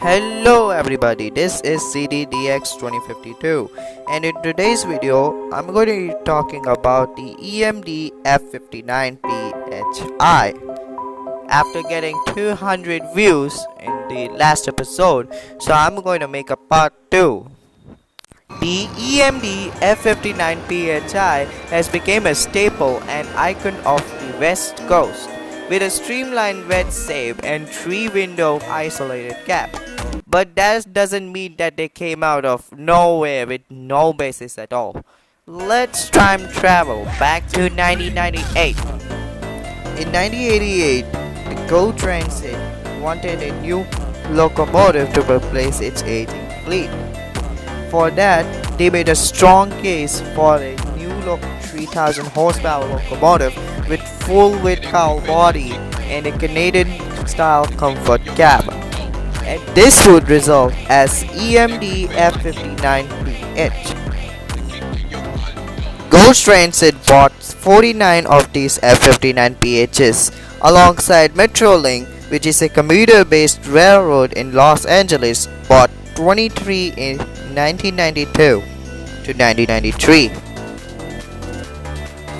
Hello everybody, this is CDDX 2052 and in today's video I'm going to be talking about the EMD f59phis. After getting 200 views in the last episode, so I'm going to make a part 2. The EMD f59phis has become a staple and icon of the West Coast, with a streamlined red shape and 3-window isolated cab. But that doesn't mean that they came out of nowhere with no basis at all. Let's time travel back to 1998. In 1988, the Caltrans wanted a new locomotive to replace its aging fleet. For that, they made a strong case for a new 3,000 horsepower locomotive with full-width cowl body and a Canadian-style comfort cab. And this would result as EMD f59phis. Ghost Transit bought 49 of these f59phis alongside Metrolink, which is a commuter-based railroad in Los Angeles, bought 23 in 1992 to 1993.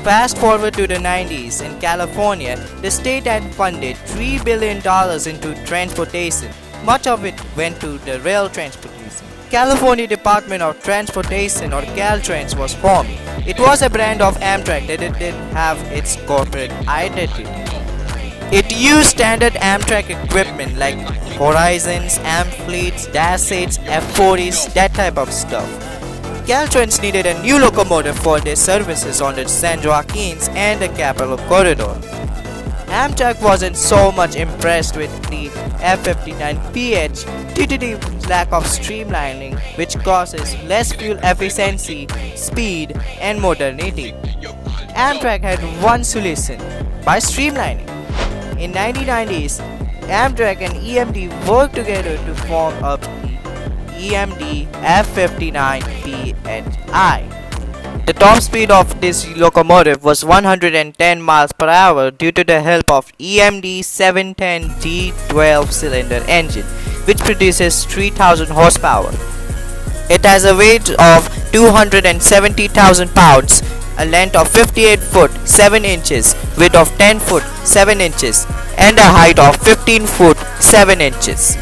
Fast forward to the 90s, in California, the state had funded $3 billion into transportation. Much of it went to the rail transportation. California Department of Transportation, or Caltrans, was formed. It was a brand of Amtrak that didn't have its corporate identity. It used standard Amtrak equipment like Horizons, Amfleets, Dash-8s, F40s, that type of stuff. Caltrans needed a new locomotive for their services on the San Joaquins and the Capitol Corridor. Amtrak wasn't so much impressed with the f59phis due to the lack of streamlining, which causes less fuel efficiency, speed, and modernity. Amtrak had one solution: by streamlining. In 1990s, Amtrak and EMD worked together to form up the EMD f59phis. The top speed of this locomotive was 110 miles per hour due to the help of EMD 710G 12-cylinder engine, which produces 3,000 horsepower. It has a weight of 270,000 pounds, a length of 58 foot 7 inches, width of 10 foot 7 inches, and a height of 15 foot 7 inches.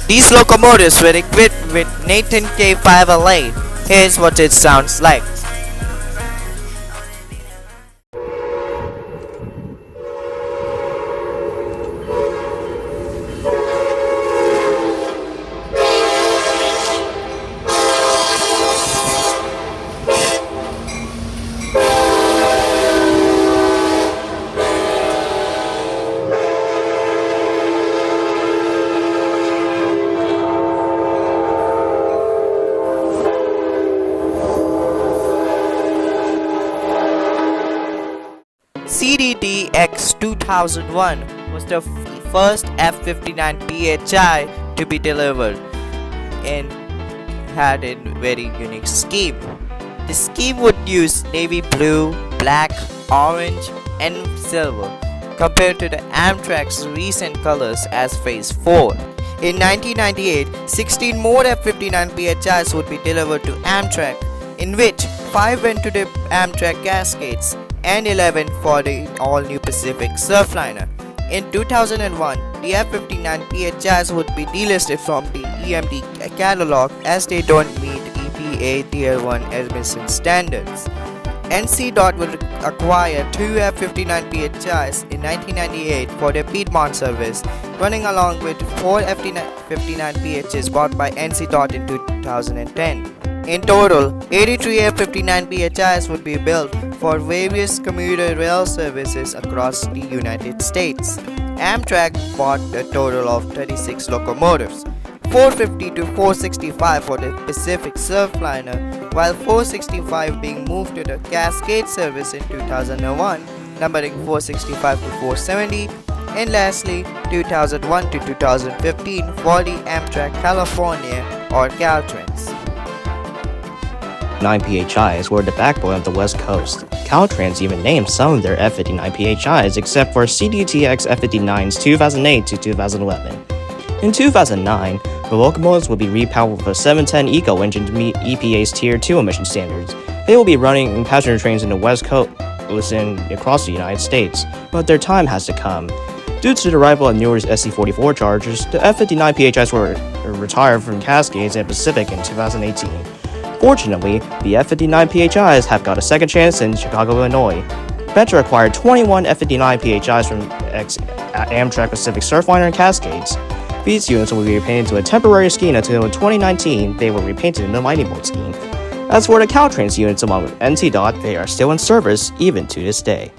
These locomotives were equipped with Nathan K5LA. Here's what it sounds like. CDDX 2001 was the first f59phis to be delivered and had a very unique scheme. The scheme would use navy blue, black, orange, and silver compared to the Amtrak's recent colors as Phase 4. In 1998, 16 more f59phis would be delivered to Amtrak, in which 5 went to the Amtrak Cascades and 11 for the all-new Pacific Surfliner. In 2001, the f59phis would be delisted from the EMD catalog as they don't meet EPA Tier 1 emission standards. NC will acquire 2 f59phis in 1998 for their Piedmont service, running along with 4 f59phis bought by NC in 2010. In total, 83 f59phis would be built for various commuter rail services across the United States. Amtrak bought a total of 36 locomotives, 450 to 465 for the Pacific Surfliner, while 465 being moved to the Cascade service in 2001, numbering 465 to 470, and lastly 2001 to 2015 for the Amtrak California or Caltrans. 59phis were the backbone of the West Coast. Caltrans even named some of their f59phis except for CDTX F59's 2008 to 2011. In 2009, the locomotives will be repowered with a 710 Eco engine to meet EPA's Tier 2 emission standards. They will be running in passenger trains in the West Coast and across the United States, but their time has to come. Due to the arrival of newer SC44 Chargers, the f59phis were retired from Cascades and Pacific in 2018. Fortunately, the f59phis have got a second chance in Chicago, Illinois. Petra acquired 21 f59phis from Amtrak Pacific Surfliner and Cascades. These units will be repainted to a temporary scheme until in 2019 they were repainted in the lightning bolt scheme. As for the Caltrans units along with NCDOT, they are still in service even to this day.